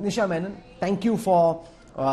Nisha Menon, thank you for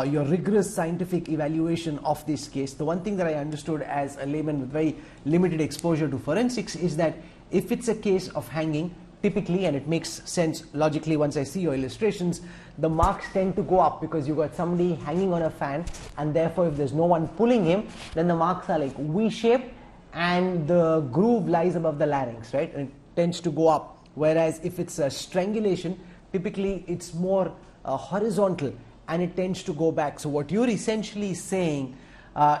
your rigorous scientific evaluation of this case. The one thing that I understood as a layman with very limited exposure to forensics is that if it's a case of hanging, typically, and it makes sense logically once I see your illustrations, the marks tend to go up because you've got somebody hanging on a fan, and therefore if there's no one pulling him, then the marks are like V-shaped and the groove lies above the larynx, right? And it tends to go up. Whereas if it's a strangulation, typically it's more horizontal and it tends to go back. So what you're essentially saying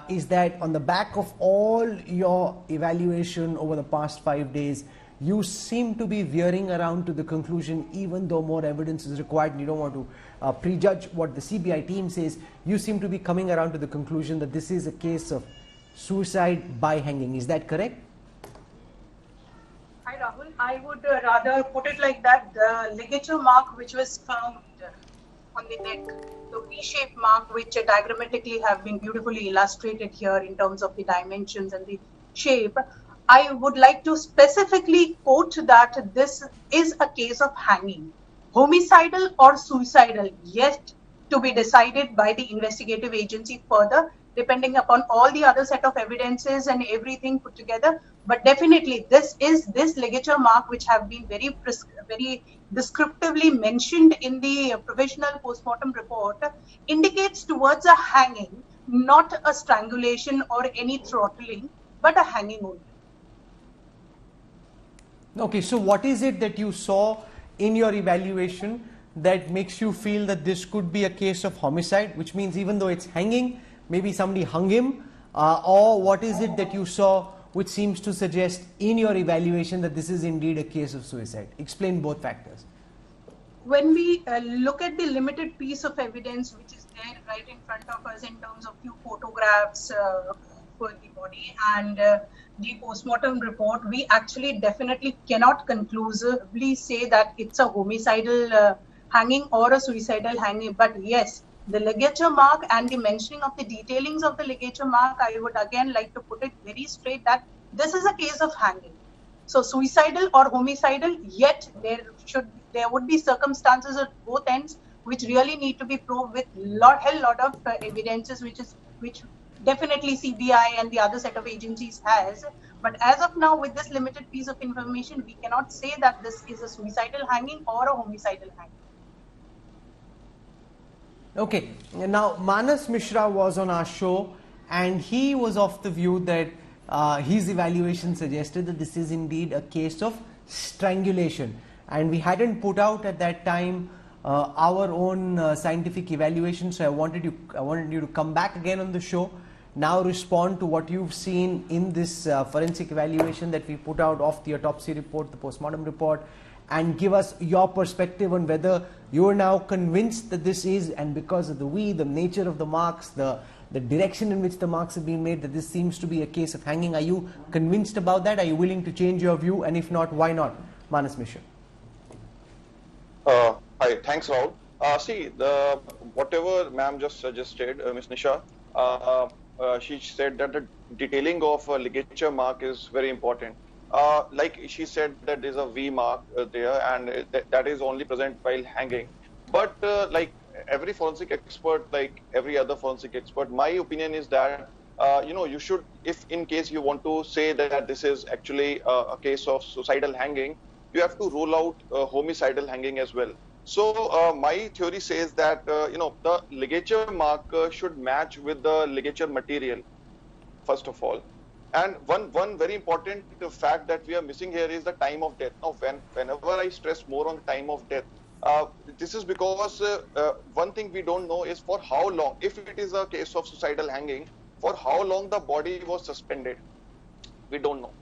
is that on the back of all your evaluation over the past 5 days, you seem to be veering around to the conclusion, even though more evidence is required and you don't want to prejudge what the CBI team says, you seem to be coming around to the conclusion that this is a case of suicide by hanging. Is that correct? Hi Rahul, I would rather put it like that. The ligature mark which was found on the neck, the V-shaped mark which diagrammatically have been beautifully illustrated here in terms of the dimensions and the shape, I would like to specifically quote that this is a case of hanging. Homicidal or suicidal, yet to be decided by the investigative agency further, depending upon all the other set of evidences and everything put together. But definitely this ligature mark which have been very descriptively mentioned in the provisional postmortem report indicates towards a hanging, not a strangulation or any throttling, but a hanging only. Okay, so what is it that you saw in your evaluation that makes you feel that this could be a case of homicide, which means even though it's hanging, maybe somebody hung him, or what is it that you saw which seems to suggest in your evaluation that this is indeed a case of suicide? Explain both factors. When we look at the limited piece of evidence which is there right in front of us in terms of few photographs for the body and the postmortem report, we actually definitely cannot conclusively say that it's a homicidal hanging or a suicidal hanging. But yes, the ligature mark and the mentioning of the detailings of the ligature mark, I would again like to put it very straight that this is a case of hanging. So suicidal or homicidal, yet there would be circumstances at both ends which really need to be proved with hell lot of evidences which definitely CBI and the other set of agencies has. But as of now, with this limited piece of information, we cannot say that this is a suicidal hanging or a homicidal hanging. Okay, now Manas Mishra was on our show and he was of the view that his evaluation suggested that this is indeed a case of strangulation, and we hadn't put out at that time our own scientific evaluation, so I wanted you to come back again on the show, now respond to what you've seen in this forensic evaluation that we put out of the autopsy report, the postmortem report, and give us your perspective on whether you are now convinced that this is, and because of the nature of the marks, the direction in which the marks have been made, that this seems to be a case of hanging. Are you convinced about that? Are you willing to change your view? And if not, why not? Manas Mishra. Hi, thanks Rahul. See, whatever ma'am just suggested, Ms. Nisha, she said that the detailing of a ligature mark is very important. Like she said that there's a V mark there, and that is only present while hanging. But like every forensic expert, like every other forensic expert, my opinion is that you should, if in case you want to say that this is actually a case of suicidal hanging, you have to rule out homicidal hanging as well. So my theory says that the ligature mark should match with the ligature material, first of all. And one very important fact that we are missing here is the time of death. Now, whenever I stress more on the time of death, this is because one thing we don't know is for how long, if it is a case of suicidal hanging, for how long the body was suspended. We don't know.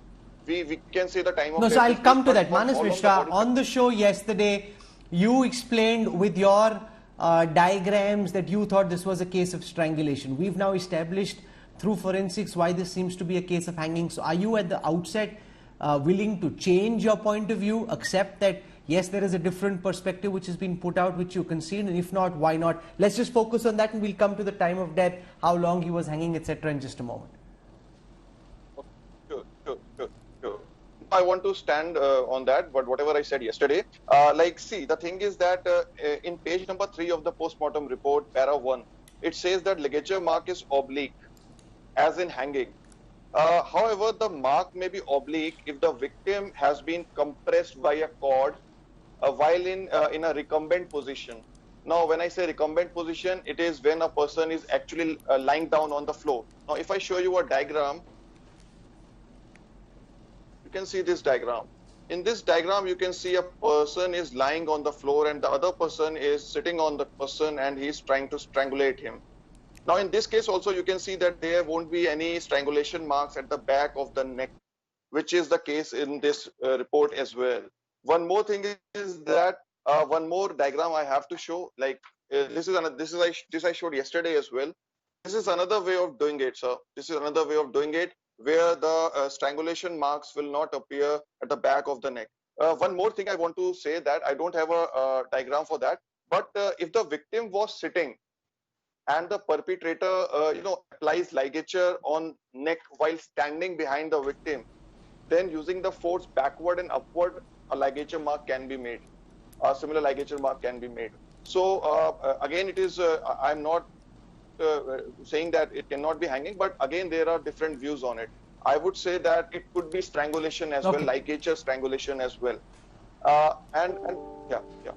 We can say the time of death. No, so I'll come to that. Manas Mishra, on the show yesterday, you explained with your diagrams that you thought this was a case of strangulation. We've now established through forensics why this seems to be a case of hanging. So are you at the outset willing to change your point of view, accept that yes, there is a different perspective which has been put out, which you concede, and if not, why not? Let's just focus on that and we'll come to the time of death, how long he was hanging, etc. in just a moment. Sure. I want to stand on that, but whatever I said yesterday, see, the thing is that in page number 3 of the postmortem report, para 1, it says that ligature mark is oblique, as in hanging. However, the mark may be oblique if the victim has been compressed by a cord while in a recumbent position. Now, when I say recumbent position, it is when a person is actually lying down on the floor. Now, if I show you a diagram, you can see this diagram. In this diagram, you can see a person is lying on the floor and the other person is sitting on the person and he is trying to strangulate him. Now, in this case also, you can see that there won't be any strangulation marks at the back of the neck, which is the case in this report as well. One more thing is that one more diagram I have to show, like this I showed yesterday as well. This is another way of doing it, sir. This is another way of doing it where the strangulation marks will not appear at the back of the neck. One more thing I want to say that I don't have a diagram for that, but if the victim was sitting and the perpetrator, applies ligature on neck while standing behind the victim, then using the force backward and upward, a ligature mark can be made. A similar ligature mark can be made. So again, it is, I'm not saying that it cannot be hanging, but again, there are different views on it. I would say that it could be strangulation as well, ligature strangulation as well. And yeah, yeah.